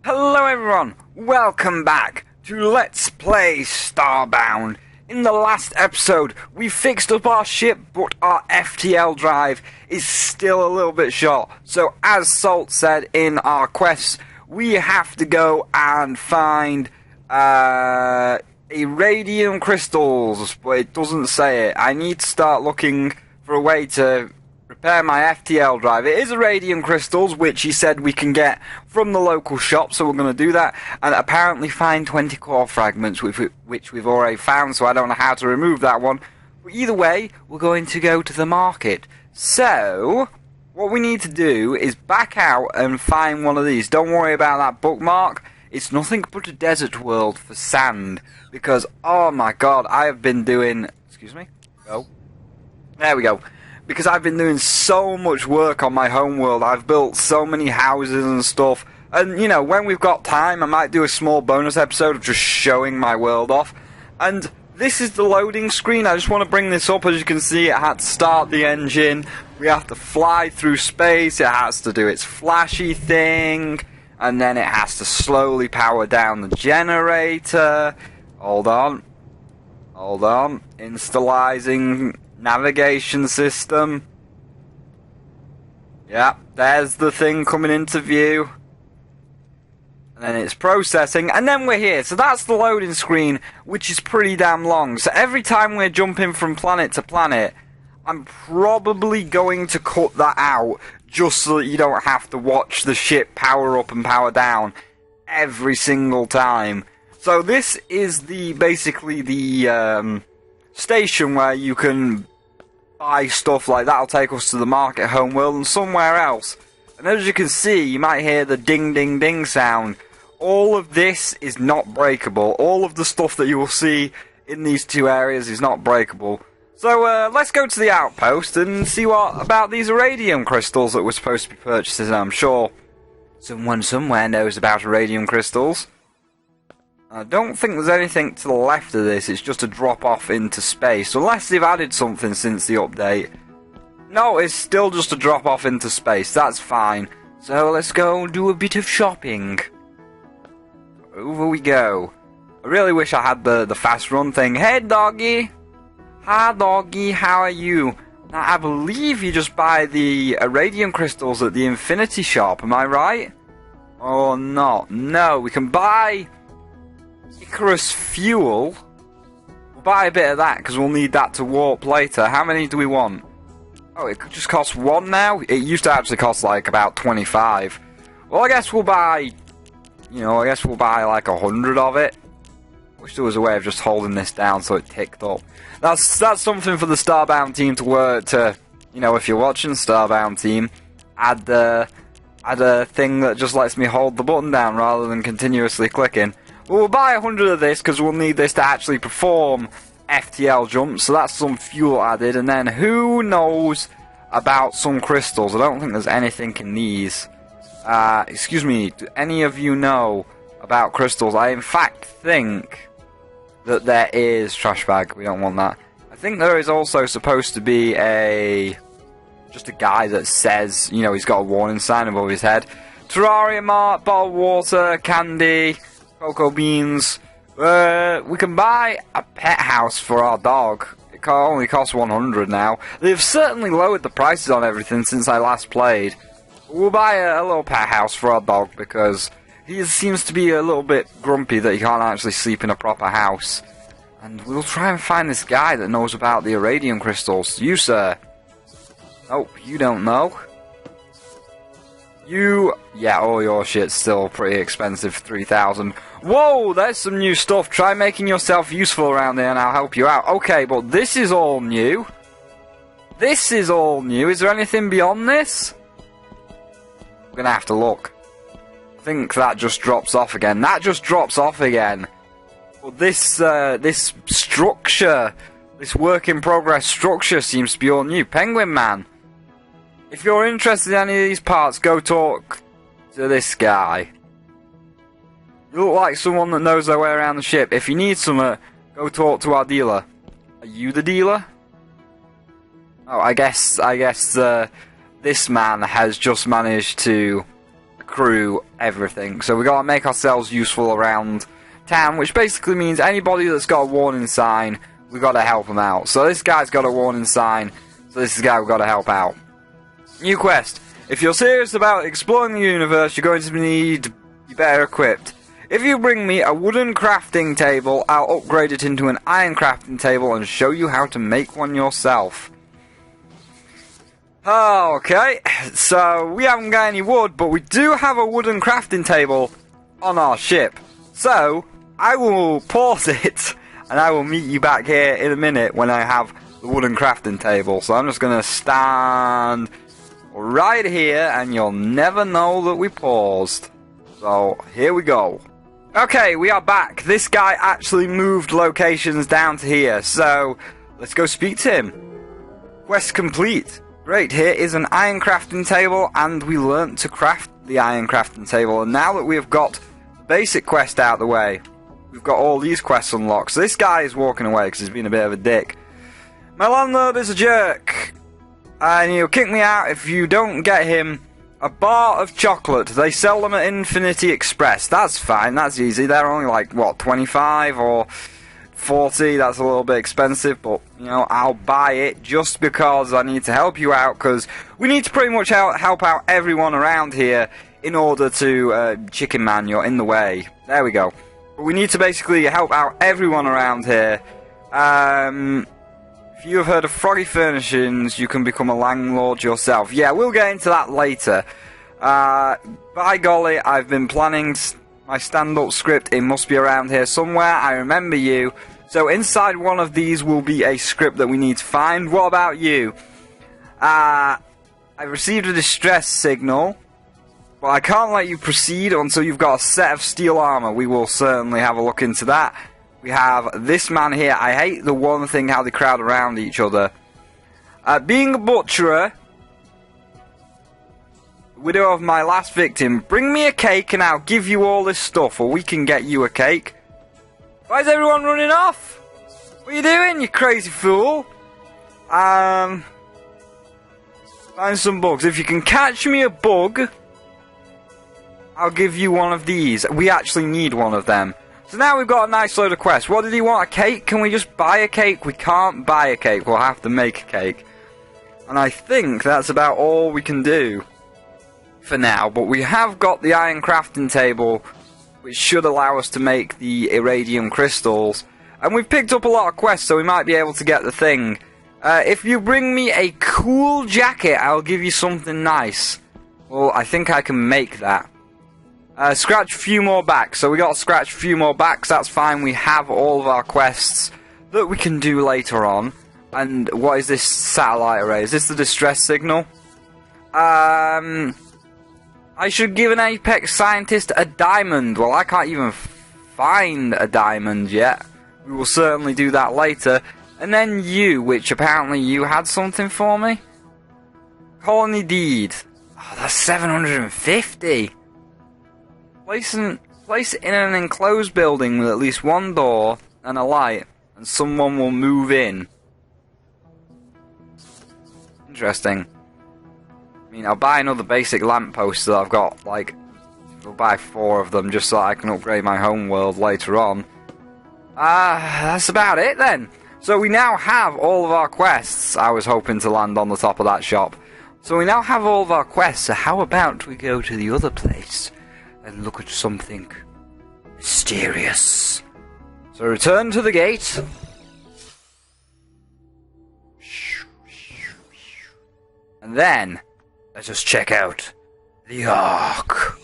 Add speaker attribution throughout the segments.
Speaker 1: Hello everyone, welcome back to Let's Play Starbound. In the last episode, we fixed up our ship, but our FTL drive is still a little bit short. So as Salt said in our quest, we have to go and find irradium crystals, but it doesn't say it. I need to start looking for a way to repair my FTL drive. It is irradium crystals, which he said we can get from the local shop, so we're going to do that, and apparently find 20 core fragments, which we've already found, so I don't know how to remove that one. But either way, we're going to go to the market. So, what we need to do is back out and find one of these. Don't worry about that bookmark. It's nothing but a desert world for sand, because, oh my god, I have been doing... Excuse me? Go. There we go. Because I've been doing so much work on my homeworld. I've built so many houses and stuff. And, you know, when we've got time, I might do a small bonus episode of just showing my world off. And this is the loading screen. I just want to bring this up. As you can see, it had to start the engine. We have to fly through space. It has to do its flashy thing. And then it has to slowly power down the generator. Hold on. Hold on. Installizing navigation system. Yeah, there's the thing coming into view. And then it's processing, and then we're here. So that's the loading screen, which is pretty damn long. So every time we're jumping from planet to planet, I'm probably going to cut that out, just so that you don't have to watch the ship power up and power down every single time. So this is basically the station where you can buy stuff like that'll take us to the market, homeworld, and somewhere else. And as you can see, you might hear the ding ding ding sound. All of this is not breakable. All of the stuff that you will see in these two areas is not breakable. So let's go to the outpost and see what about these irradium crystals that we're supposed to be purchasing. I'm sure someone somewhere knows about irradium crystals. I don't think there's anything to the left of this. It's just a drop off into space, unless they've added something since the update. No, it's still just a drop off into space. That's fine. So let's go do a bit of shopping. Over we go. I really wish I had the fast run thing. Hey doggy! Hi doggy, how are you? Now I believe you just buy the irradium crystals at the Infinity shop, am I right? Or not? No, we can buy Icarus fuel. We'll buy a bit of that because we'll need that to warp later. How many do we want? Oh, it just costs one now? It used to actually cost like about 25. Well, I guess we'll buy, like 100 of it. Wish there was a way of just holding this down so it ticked up. That's something for the Starbound team to work to, if you're watching Starbound team, add a thing that just lets me hold the button down rather than continuously clicking. Well, we'll buy 100 of this because we'll need this to actually perform FTL jumps, so that's some fuel added, and then who knows about some crystals? I don't think there's anything in these. Excuse me, do any of you know about crystals? I in fact think that there is... Trash bag, we don't want that. I think there is also supposed to be just a guy that says, he's got a warning sign above his head. Terrarium art, bottled water, candy, cocoa beans. We can buy a pet house for our dog. It only costs 100 now. They've certainly lowered the prices on everything since I last played. We'll buy a little pet house for our dog because he seems to be a little bit grumpy that he can't actually sleep in a proper house. And we'll try and find this guy that knows about the irradium crystals. You, sir. Oh, you don't know. Yeah, all your shit's still pretty expensive, 3,000. Whoa, there's some new stuff. Try making yourself useful around here and I'll help you out. Okay, but this is all new. This is all new. Is there anything beyond this? We're gonna have to look. I think that just drops off again. That just drops off again. But this structure, this work in progress structure seems to be all new. Penguin Man. If you're interested in any of these parts, go talk to this guy. You look like someone that knows their way around the ship. If you need some, go talk to our dealer. Are you the dealer? Oh, I guess this man has just managed to crew, everything. So we gotta make ourselves useful around town, which basically means anybody that's got a warning sign, we gotta help them out. So this guy's got a warning sign, so this is the guy we gotta help out. New quest. If you're serious about exploring the universe, you're going to need you better equipped. If you bring me a wooden crafting table, I'll upgrade it into an iron crafting table and show you how to make one yourself. Okay, so we haven't got any wood, but we do have a wooden crafting table on our ship. So, I will pause it, and I will meet you back here in a minute when I have the wooden crafting table. So I'm just going to stand right here, and you'll never know that we paused. So, here we go. Okay, we are back. This guy actually moved locations down to here, so let's go speak to him. Quest complete. Great, here is an iron crafting table, and we learnt to craft the iron crafting table. And now that we have got the basic quest out of the way, we've got all these quests unlocked. So this guy is walking away because he's been a bit of a dick. My landlord is a jerk, and he'll kick me out if you don't get him a bar of chocolate. They sell them at Infinity Express. That's fine, that's easy. They're only like, what, 25 or 40, that's a little bit expensive, but, you know, I'll buy it just because I need to help you out, because we need to pretty much help out everyone around here in order to, Chicken Man, you're in the way. There we go. But we need to basically help out everyone around here. If you have heard of Froggy Furnishings, you can become a landlord yourself. Yeah, we'll get into that later. By golly, I've been planning my stand-up script. It must be around here somewhere. I remember you. So inside one of these will be a script that we need to find. What about you? I received a distress signal, but I can't let you proceed until you've got a set of steel armor. We will certainly have a look into that. We have this man here. I hate the one thing how they crowd around each other. Being a butcherer, widow of my last victim, bring me a cake and I'll give you all this stuff, or we can get you a cake. Why is everyone running off? What are you doing, you crazy fool? Find some bugs. If you can catch me a bug, I'll give you one of these. We actually need one of them. So now we've got a nice load of quests. What did he want? A cake? Can we just buy a cake? We can't buy a cake. We'll have to make a cake. And I think that's about all we can do for now. But we have got the iron crafting table, which should allow us to make the iridium crystals. And we've picked up a lot of quests, so we might be able to get the thing. If you bring me a cool jacket, I'll give you something nice. Well, I think I can make that. Scratch a few more backs. So we got to scratch a few more backs. That's fine. We have all of our quests that we can do later on. And what is this satellite array? Is this the distress signal? I should give an apex scientist a diamond. Well, I can't even find a diamond yet. We will certainly do that later. And then you, which apparently you had something for me. Colony deed. Oh, that's 750. Place it in an enclosed building with at least one door and a light, and someone will move in. Interesting. I mean, I'll buy another basic lamppost that I've got, like, I'll buy 4 of them just so I can upgrade my home world later on. That's about it then. So we now have all of our quests. I was hoping to land on the top of that shop. So we now have all of our quests, so how about we go to the other place and look at something mysterious. So return to the gate. And then, let us check out the ARK.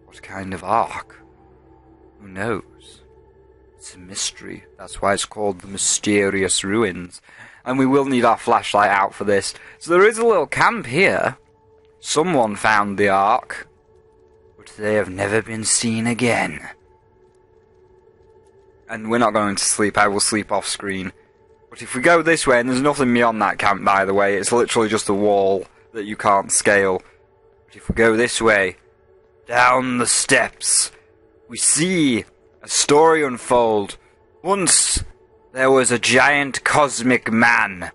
Speaker 1: What kind of ARK? Who knows? It's a mystery. That's why it's called the Mysterious Ruins. And we will need our flashlight out for this. So there is a little camp here. Someone found the ARK. But they have never been seen again. And we're not going to sleep. I will sleep off screen. But if we go this way, and there's nothing beyond that camp, by the way, it's literally just a wall that you can't scale. But if we go this way, down the steps, we see a story unfold. Once there was a giant cosmic man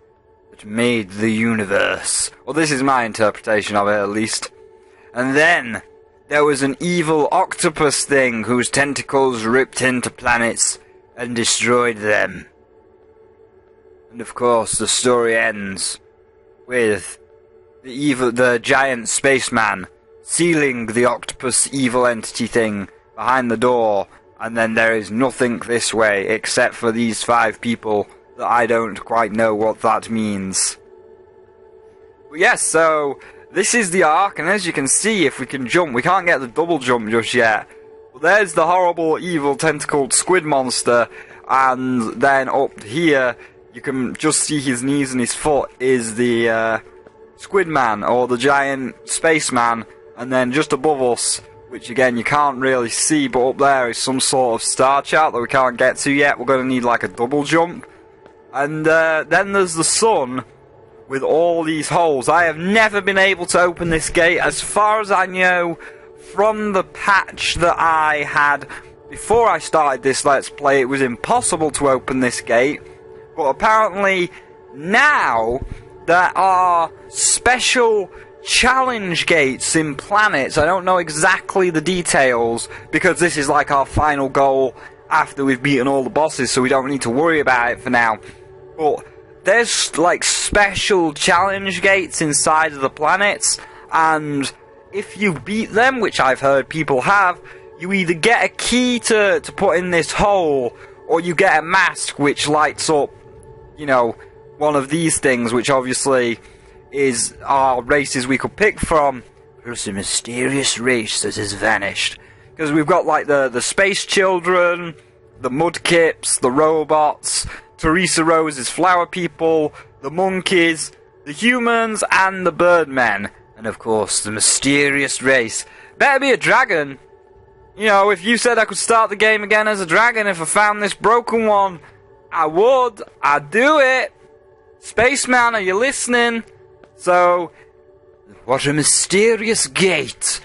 Speaker 1: that made the universe. Well, this is my interpretation of it, at least. And then there was an evil octopus thing whose tentacles ripped into planets and destroyed them. And of course, the story ends with the giant spaceman sealing the octopus evil entity thing behind the door, and then there is nothing this way except for these 5 people that I don't quite know what that means. But yes, so this is the ARK, and as you can see, if we can jump, we can't get the double jump just yet. But there's the horrible, evil, tentacled squid monster, and then up here, you can just see his knees and his foot is the squid man, or the giant spaceman, and then just above us, which again you can't really see, but up there is some sort of star chart that we can't get to yet. We're going to need like a double jump. And then there's the sun, with all these holes. I have never been able to open this gate. As far as I know, from the patch that I had before I started this Let's Play, it was impossible to open this gate. But apparently, now, there are special challenge gates in planets. I don't know exactly the details, because this is like our final goal after we've beaten all the bosses, so we don't need to worry about it for now. But there's like special challenge gates inside of the planets, and if you beat them, which I've heard people have, you either get a key to put in this hole, or you get a mask which lights up, you know, one of these things, which obviously is our races we could pick from, plus a mysterious race that has vanished. Because we've got like the space children, the mudkips, the robots, Teresa Rose's flower people, the monkeys, the humans, and the birdmen. And of course, the mysterious race. Better be a dragon. You know, if you said I could start the game again as a dragon if I found this broken one, I would. I'd do it. Spaceman, are you listening? So, what a mysterious gate.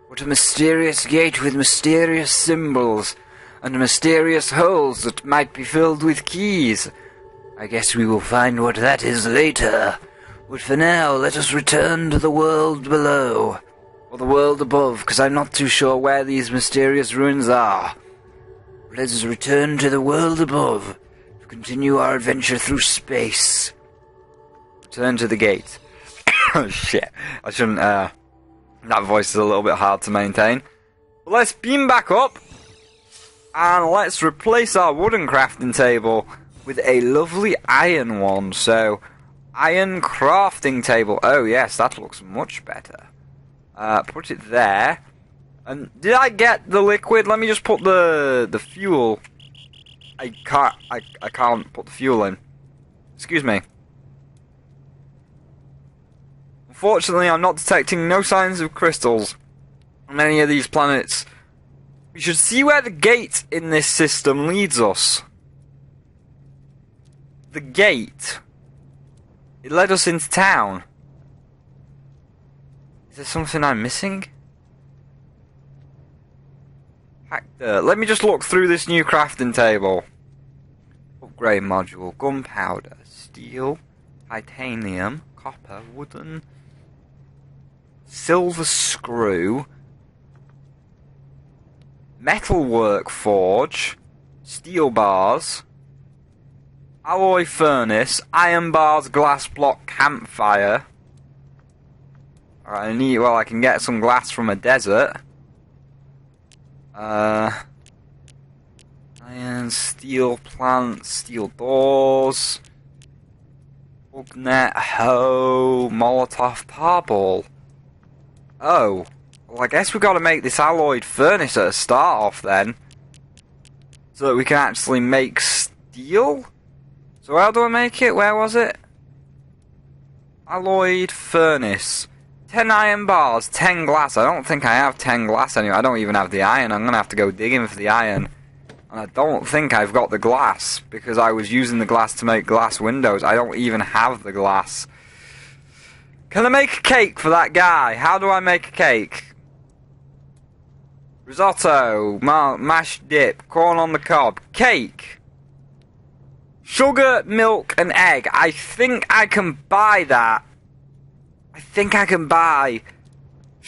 Speaker 1: What a mysterious gate with mysterious symbols. And mysterious holes that might be filled with keys. I guess we will find what that is later. But for now, let us return to the world below. Or the world above, because I'm not too sure where these mysterious ruins are. Let us return to the world above to continue our adventure through space. Return to the gate. Oh shit, I shouldn't, that voice is a little bit hard to maintain. But let's beam back up. And let's replace our wooden crafting table with a lovely iron one. So, iron crafting table. Oh yes, that looks much better. Put it there. And did I get the liquid? Let me just put the fuel. I can't put the fuel in. Excuse me. Unfortunately, I'm not detecting no signs of crystals on any of these planets. We should see where the gate in this system leads us. The gate. It led us into town. Is there something I'm missing? Let me just look through this new crafting table. Upgrade module. Gunpowder. Steel. Titanium. Copper. Wooden. Silver screw. Metalwork forge, steel bars, alloy furnace, iron bars, glass block, campfire. Alright, I can get some glass from a desert. Iron, steel plants, steel doors, bug net, hoe, Molotov tarball. Oh. Well, I guess we've got to make this alloyed furnace at a start off then. So that we can actually make steel? So how do I make it? Where was it? Alloyed furnace. 10 iron bars, 10 glass. I don't think I have 10 glass anyway. I don't even have the iron. I'm going to have to go digging for the iron. And I don't think I've got the glass, because I was using the glass to make glass windows. I don't even have the glass. Can I make a cake for that guy? How do I make a cake? Risotto, mashed dip, corn on the cob, cake, sugar, milk, and egg. I think I can buy that. I think I can buy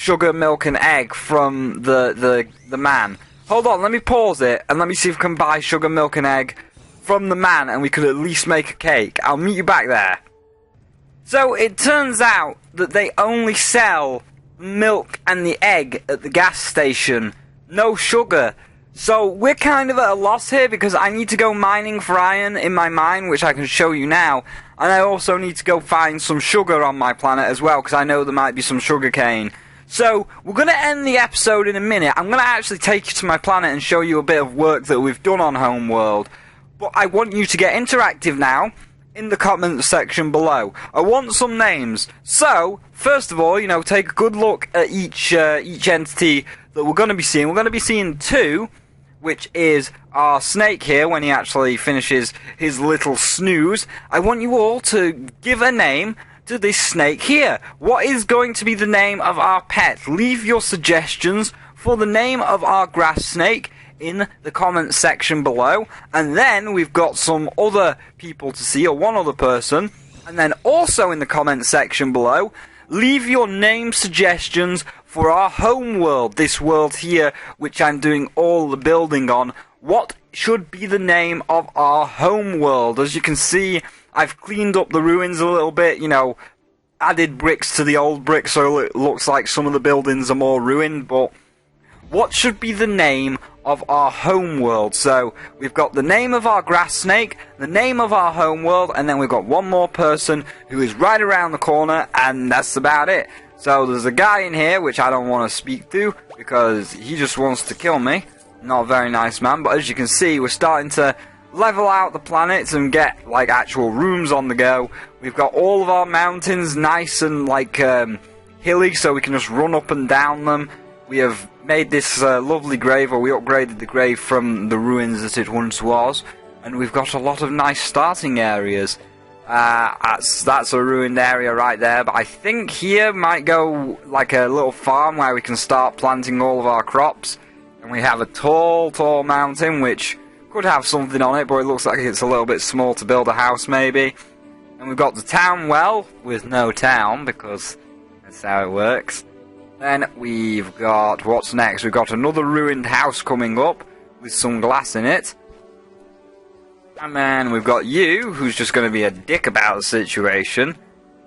Speaker 1: sugar, milk, and egg from the man. Hold on, let me pause it, and let me see if we can buy sugar, milk, and egg from the man, and we could at least make a cake. I'll meet you back there. So, it turns out that they only sell milk and the egg at the gas station. No sugar. So, we're kind of at a loss here, because I need to go mining for iron in my mine, which I can show you now. And I also need to go find some sugar on my planet as well, because I know there might be some sugar cane. So, we're going to end the episode in a minute. I'm going to actually take you to my planet and show you a bit of work that we've done on Homeworld. But I want you to get interactive now in the comments section below. I want some names. So, first of all, you know, take a good look at each entity that we're going to be seeing. We're going to be seeing 2, which is our snake here when he actually finishes his little snooze. I want you all to give a name to this snake here. What is going to be the name of our pet? Leave your suggestions for the name of our grass snake in the comments section below. And then we've got some other people to see, or one other person. And then also in the comments section below, leave your name suggestions for our home world, this world here, which I'm doing all the building on. What should be the name of our home world? As you can see, I've cleaned up the ruins a little bit, you know, added bricks to the old bricks so it looks like some of the buildings are more ruined, but what should be the name of our home world? So, we've got the name of our grass snake, the name of our home world, and then we've got one more person who is right around the corner, and that's about it. So, there's a guy in here which I don't want to speak to, because he just wants to kill me. Not a very nice man, but as you can see, we're starting to level out the planets and get like actual rooms on the go. We've got all of our mountains nice and like hilly, so we can just run up and down them. We have made this lovely grave, or we upgraded the grave from the ruins that it once was, and we've got a lot of nice starting areas. That's a ruined area right there, but I think here might go like a little farm where we can start planting all of our crops. And we have a tall mountain which could have something on it, but it looks like it's a little bit small to build a house, maybe. And we've got the town well, with no town, because that's how it works. Then we've got, what's next? We've got another ruined house coming up, with some glass in it. And then we've got you, who's just going to be a dick about the situation.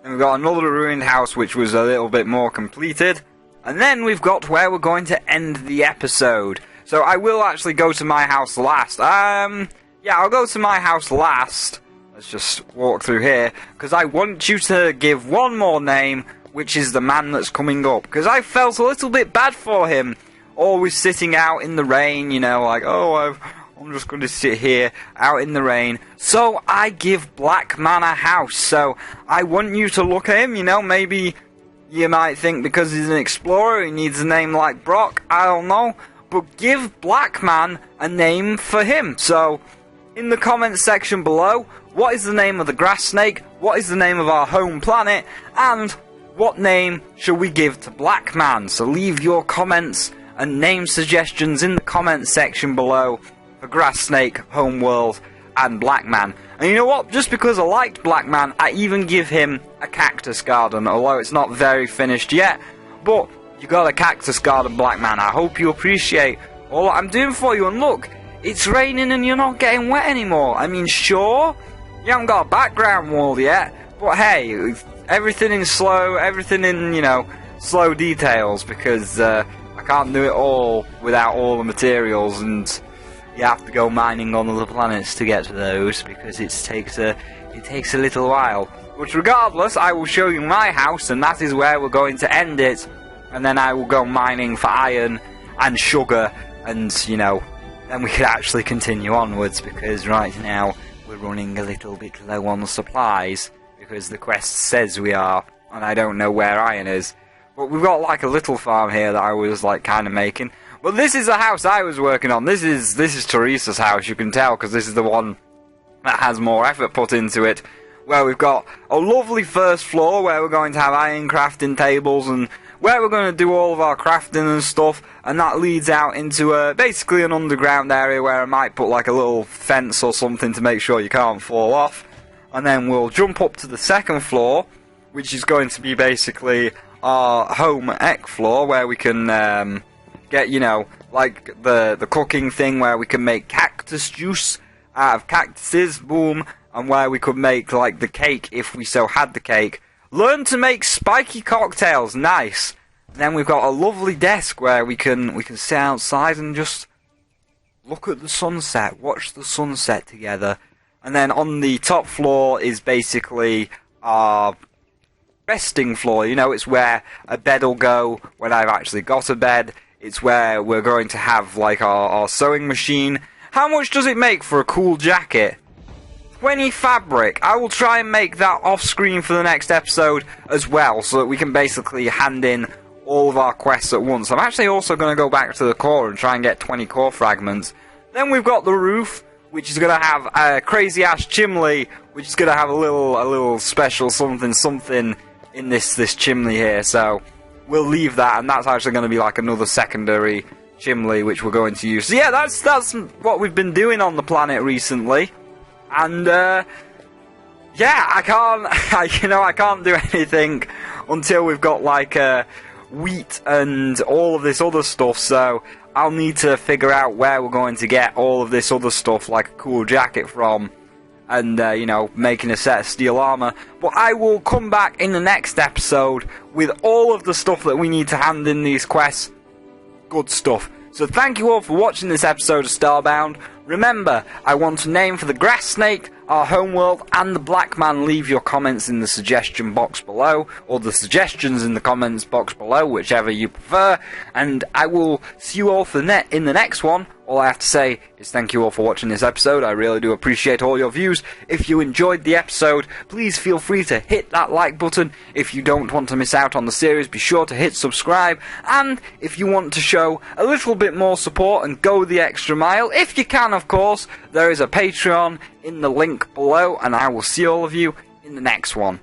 Speaker 1: And we've got another ruined house, which was a little bit more completed. And then we've got where we're going to end the episode. So I will actually go to my house last. Yeah, I'll go to my house last. Let's just walk through here, because I want you to give one more name, which is the man that's coming up. Because I felt a little bit bad for him, always sitting out in the rain, you know, like, oh, I'm just going to sit here, out in the rain. So I give Black Man a house. So I want you to look at him, you know, maybe you might think because he's an explorer, he needs a name like Brock, I don't know. But give Black Man a name for him. So, in the comments section below, what is the name of the grass snake, what is the name of our home planet, and what name should we give to Black Man? So leave your comments and name suggestions in the comments section below for grass snake, home world, and Black Man. And you know what? Just because I liked Black Man, I even give him a cactus garden, although it's not very finished yet. But you got a cactus garden, Black Man. I hope you appreciate all that I'm doing for you. And look, it's raining and you're not getting wet anymore. I mean, sure, you haven't got a background wall yet, but hey, everything in slow, everything in, you know, slow details, because I can't do it all without all the materials, and you have to go mining on other planets to get to those, because it takes a little while. But regardless, I will show you my house, and that is where we're going to end it. And then I will go mining for iron and sugar, and, you know, then we could actually continue onwards, because right now we're running a little bit low on the supplies, because the quest says we are, and I don't know where iron is. But we've got like a little farm here that I was like kind of making. But this is the house I was working on. This is Teresa's house, you can tell, because this is the one that has more effort put into it. Where we've got a lovely first floor where we're going to have iron crafting tables, and where we're going to do all of our crafting and stuff, and that leads out into basically an underground area where I might put like a little fence or something to make sure you can't fall off. And then we'll jump up to the second floor, which is going to be basically our home Ek floor, where we can get, you know, like the cooking thing, where we can make cactus juice out of cactuses, boom, and where we could make like the cake if we so had the cake. Learn to make spiky cocktails, nice. And then we've got a lovely desk where we can sit outside and just look at the sunset, watch the sunset together. And then on the top floor is basically our resting floor. You know, it's where a bed will go when I've actually got a bed. It's where we're going to have like our sewing machine. How much does it make for a cool jacket? 20 fabric. I will try and make that off screen for the next episode as well, so that we can basically hand in all of our quests at once. I'm actually also going to go back to the core and try and get 20 core fragments. Then we've got the roof, which is going to have a crazy ass chimney, which is going to have a little special something in this chimney here. So we'll leave that, and that's actually going to be like another secondary chimney which we're going to use. So yeah, that's what we've been doing on the planet recently. And yeah, I can't do anything until we've got like wheat and all of this other stuff, so I'll need to figure out where we're going to get all of this other stuff, like a cool jacket from, and you know, making a set of steel armor. But I will come back in the next episode with all of the stuff that we need to hand in these quests. Good stuff. So thank you all for watching this episode of Starbound. Remember, I want a name for the grass snake, our homeworld, and the black man. Leave your comments in the suggestion box below, or the suggestions in the comments box below, whichever you prefer, and I will see you all in the next one. All I have to say is thank you all for watching this episode. I really do appreciate all your views. If you enjoyed the episode, please feel free to hit that like button. If you don't want to miss out on the series, be sure to hit subscribe. And if you want to show a little bit more support and go the extra mile, if you can, of course, there is a Patreon in the link below, and I will see all of you in the next one.